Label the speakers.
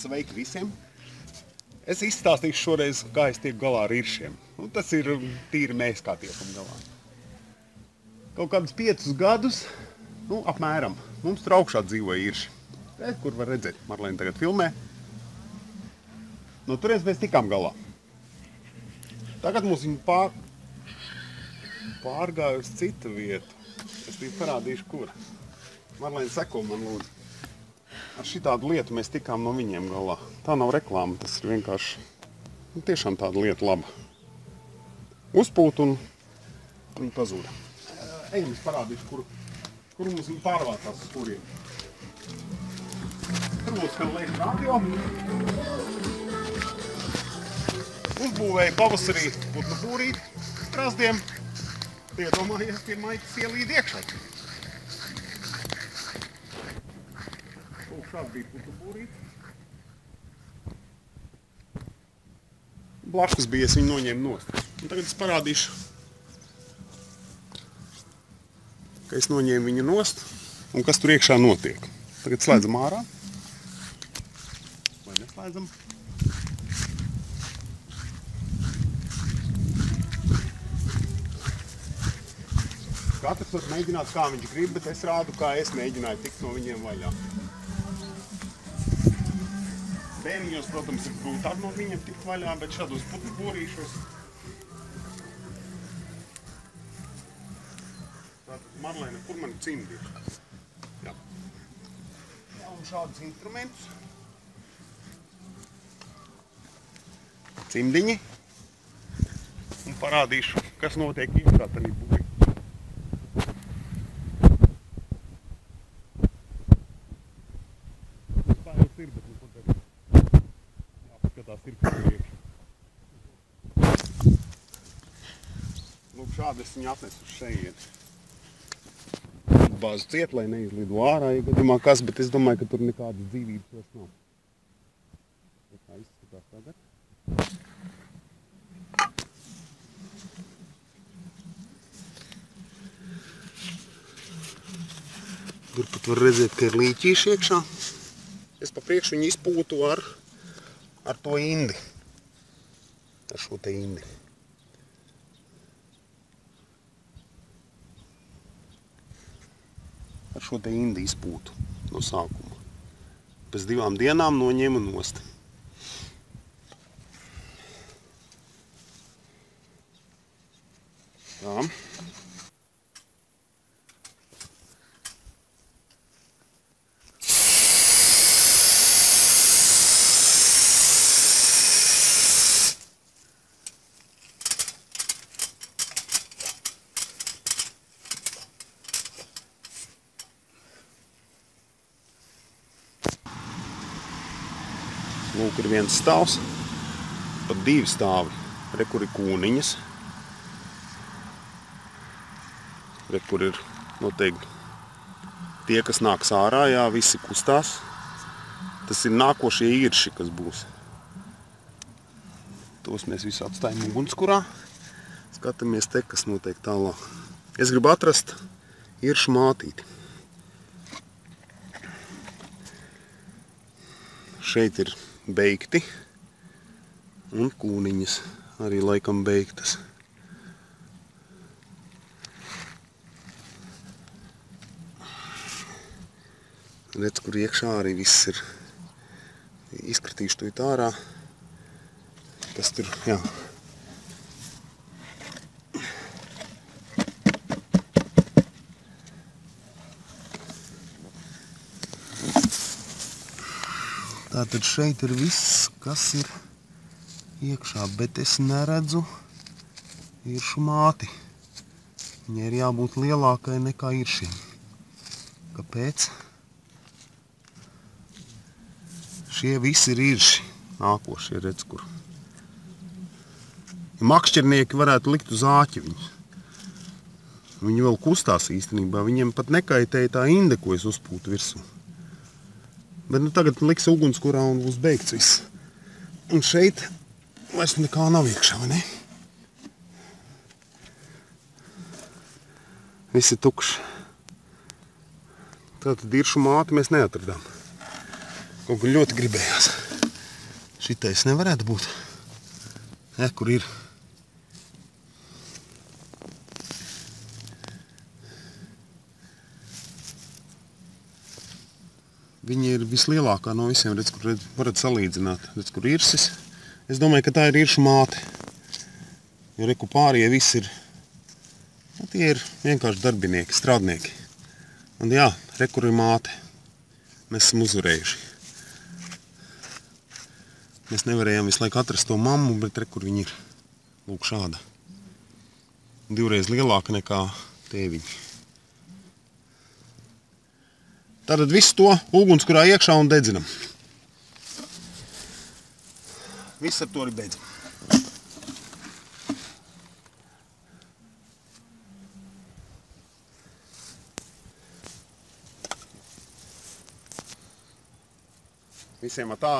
Speaker 1: Sveiki visiem! Es izstāstīšu šoreiz, kā es tieku galā ar iršiem. Tas ir tīri mēs, kā tiekam galā. Kaut kādus 5 gadus, apmēram, mums tur augšā dzīvoja irši. Kur var redzēt, Marlēna tagad filmē. No turienes mēs tikām galā. Tagad mums viņi pārgāja uz citu vietu. Es viņu parādīšu, kur. Marlēna, seko man lūdzu. Ar šitādu lietu mēs tikām no viņiem galā. Tā nav reklāma, tas ir vienkārši tiešām tāda lieta laba. Uzpūt un viņi pazūda. Ejam, es parādīšu, kur mums viņi pārvācās uz kuriem. Tur mums skan lēš radio. Uzbūvēja pavasarī putnu būrīti krastiem. Iedomājies, pie maitas ielīd iekšā. Šāds bija putnu būrīti. Blakus bija, es viņu noņēmu nost. Un tagad es parādīšu, ka es noņēmu viņu nost un kas tur iekšā notiek. Tagad slēdzam ārā. Vai neslēdzam? Katrs var mēģināt, kā viņš grib, bet es rādu, kā es mēģināju tikt no viņiem vaļā. Bērniņos, protams, ir grūtāk no viņiem tikt vaļā, bet šādos putnu būrīšos. Tātad, Marlēna, kur man cimdi ir? Jā. Un šādus instrumentus. Cimdiņi. Un parādīšu, kas notiek iekšā tajā būrī. Lūk, šādi es viņu atnesu uz šeit. Bāzu ciet, lai neizlido ārā, ja gadījumā kas, bet es domāju, ka tur nekādas dzīvības vairs nav. Tā izskatās tagad. Tur pat var redzēt, ka ir līķīši iekšā. Es pa priekšu viņu izpūtu ar to indi. Ar šo te indi. Ar šo te indi izpūtu no sākuma. Pēc 2 dienām noņēmu nost. Tā. Lūk, ir viens stāvs, pat 2 stāvi. Re, kur ir kūniņas. Re, kur ir noteikti tie, kas nāks ārā, jā, visi kustās. Tas ir nākošie irši, kas būs. Tos mēs visu atstājam ugunskurā. Skatāmies te, kas notiek tālāk. Es gribu atrast iršu mātīti. Šeit ir beigti un kūniņas arī laikam beigtas. Redz, kur iekšā arī viss ir izkratīšu to ārā. Tas tur, jā. Tātad šeit ir viss, kas ir iekšā, bet es neredzu iršu māti. Viņai ir jābūt lielākai nekā iršiem. Kāpēc? Šie visi ir irši, nākošie, redz, kur. Ja makšķernieki varētu likt uz āķi viņus. Viņi vēl kustās īstenībā, viņiem pat nekaitēja tā inde, ko es uzpūtu virsū. Bet tagad liks ugunskurā un būs beigts viss. Un šeit vairs nekā nav iekšā, vai ne? Viss ir tukšs. Tātad iršu māti mēs neatradām. Kaut kur ļoti gribējās. Šitais nevarētu būt. Kur ir? Viņa ir vislielākā no visiem, redz, kur varat salīdzināt. Redz, kur irsis. Es domāju, ka tā ir iršu māte. Jo reku pārējie visi ir, tie ir vienkārši darbinieki, strādnieki. Un jā, rekur ir māte. Mēs esam uzvarējuši. Mēs nevarējām visu laiku atrast to mammu, bet rekur viņa ir. Lūk šāda. 2 reizes lielāka nekā tēviņi. Tātad visu to ugunskurā iekšā un dedzinam. Viss ar to arī beidzam. Visiem tā.